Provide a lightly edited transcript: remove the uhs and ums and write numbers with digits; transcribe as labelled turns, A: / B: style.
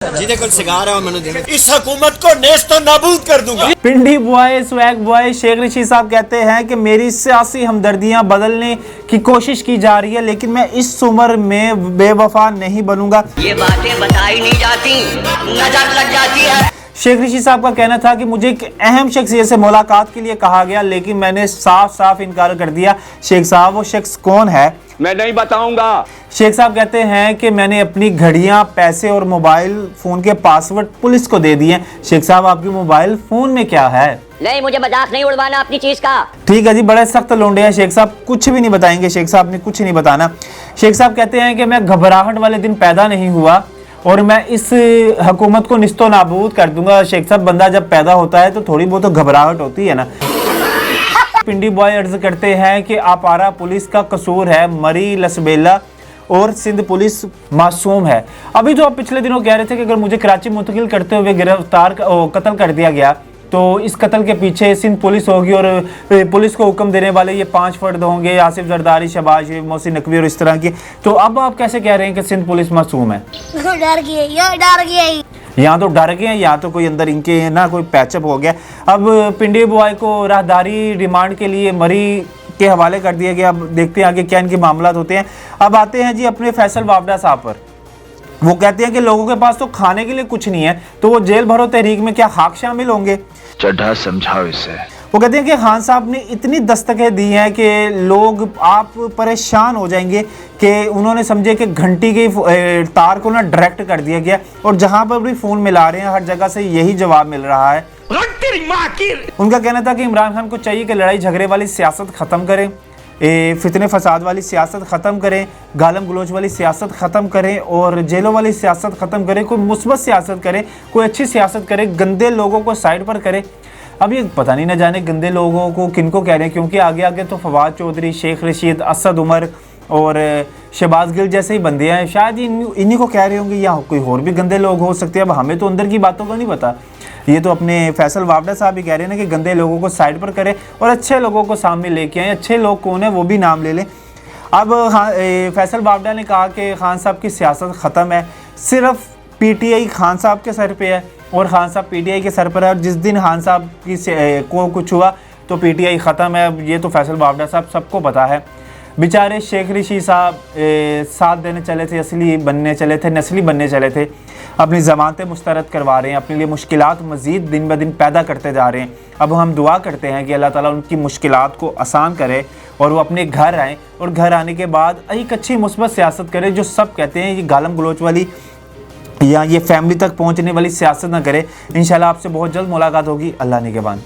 A: ਜਿਹਦੇ ਕੋਲ ਸਿਗਾਰ ਹੈ ਉਹ ਮੈਨੂੰ ਦੇਣਾ। इस हुकूमत को नेस्त नाबूद कर दूंगा।
B: Pindi boy swag boy Sheikh Rashid साहब कहते हैं कि मेरी सियासी हमदर्दियां बदलने की कोशिश की जा रही है, लेकिन मैं इस उम्र में बेवफा नहीं बनूंगा।
C: ये बातें बताई नहीं जाती, नजर लग जाती है।
B: शेख रशीद साहब का कहना था कि मुझे एक अहम शख्सियत से मुलाकात के लिए कहा गया, लेकिन मैंने साफ साफ इनकार कर दिया। शेख साहब वो शख्स कौन है
D: मैं नहीं बताऊंगा।
B: शेख साहब कहते हैं कि मैंने अपनी घड़ियां, पैसे और मोबाइल फोन के पासवर्ड पुलिस को दे दिए। शेख साहब आपके मोबाइल फोन में क्या है?
C: नहीं, मुझे मजाक नहीं उड़वाना अपनी चीज का।
B: ठीक है जी, बड़े सख्त लोंडे हैं शेख साहब, कुछ भी नहीं बताएंगे। शेख साहब ने कुछ नहीं बताना। शेख साहब कहते हैं कि मैं घबराहट वाले दिन पैदा नहीं हुआ और मैं इस हुकूमत को निस्तो नाबूद कर दूंगा। शेख साहब, बंदा जब पैदा होता है तो थोड़ी बहुत तो घबराहट होती है ना। पिंडी बॉय अर्ज करते हैं कि आपारा पुलिस का कसूर है, मरी लसबेला और सिंध पुलिस मासूम है। अभी तो आप पिछले दिनों कह रहे थे कि अगर मुझे कराची मुंतकिल करते हुए कत्ल कर दिया गया तो इस कत्ल के पीछे सिंध पुलिस होगी और पुलिस को हुक्म देने वाले ये 5 फर्द होंगे, आसिफ जरदारी, शबाज, मोहसिन नकवी और इस तरह की। तो अब आप कैसे कह रहे हैं कि सिंध पुलिस मासूम है?
E: डर गए
B: यहाँ तो डर गए हैं, यहाँ तो कोई अंदर इनके ना कोई पैचअप हो गया। अब पिंडी बॉय को राहदारी रिमांड के लिए मरी के हवाले कर दिया गया। अब देखते हैं आगे क्या इनके मामला होते हैं। अब आते हैं जी अपने फैसल वावडा साहब पर। वो कहते हैं कि लोगों के पास तो खाने के लिए कुछ नहीं है, तो वो जेल भरो तहरीक में क्या खाक शामिल होंगे?
D: चढ़ा समझाओ इसे।
B: वो कहते हैं कि खान साहब ने इतनी दस्तकें दी हैं कि लोग आप परेशान हो जाएंगे कि उन्होंने समझे कि घंटी के तार को ना डायरेक्ट कर दिया गया और जहां पर भी फ़ोन मिला रहे हैं हर जगह से यही जवाब मिल रहा है। उनका कहना था कि इमरान खान को चाहिए कि लड़ाई झगड़े वाली सियासत ख़त्म करें, फितने फसाद वाली सियासत ख़त्म करें, गालम गलोच वाली सियासत ख़त्म करें और जेलों वाली सियासत ख़त्म करें। कोई मुस्बत सियासत करें, कोई अच्छी सियासत करें, गंदे लोगों को साइड पर करें। अब ये पता नहीं, न जाने गंदे लोगों को किनको कह रहे हैं, क्योंकि आगे आगे तो फवाद चौधरी, शेख रशीद, असद उमर और शहबाज गिल जैसे ही बंदे हैं, शायद इन्हीं को कह रहे होंगे या कोई और भी गंदे लोग हो सकते हैं। अब हमें तो अंदर की बातों का नहीं पता। ये तो अपने फैसल वावडा साहब भी कह रहे हैं ना कि गंदे लोगों को साइड पर करें और अच्छे लोगों को सामने लेके आए। अच्छे लोग कौन है वो भी नाम ले लें। अब फैसल वावडा ने कहा कि खान साहब की सियासत ख़त्म है, सिर्फ पीटीआई खान साहब के सर पे है और खान साहब पीटीआई के सर पर है और जिस दिन खान साहब की को कुछ हुआ तो पीटीआई ख़त्म है। ये तो फैसल वावडा साहब सबको पता है। बेचारे शेख रशीद साहब साथ देने चले थे, असली बनने चले थे, नस्ली बनने चले थे, अपनी ज़मानतें मुस्तरद करवा रहे हैं, अपने लिए मुश्किलात मज़ीद दिन ब दिन पैदा करते जा रहे हैं। अब हम दुआ करते हैं कि अल्लाह ताला उनकी मुश्किलात को आसान करे और वो अपने घर आएँ और घर आने के बाद एक अच्छी मुस्बत सियासत करें। जो सब कहते हैं ये गालम गलोच वाली या ये फैमिली तक पहुँचने वाली सियासत ना करे। इंशाल्लाह आपसे बहुत जल्द मुलाकात होगी। अल्लाह निगहबान।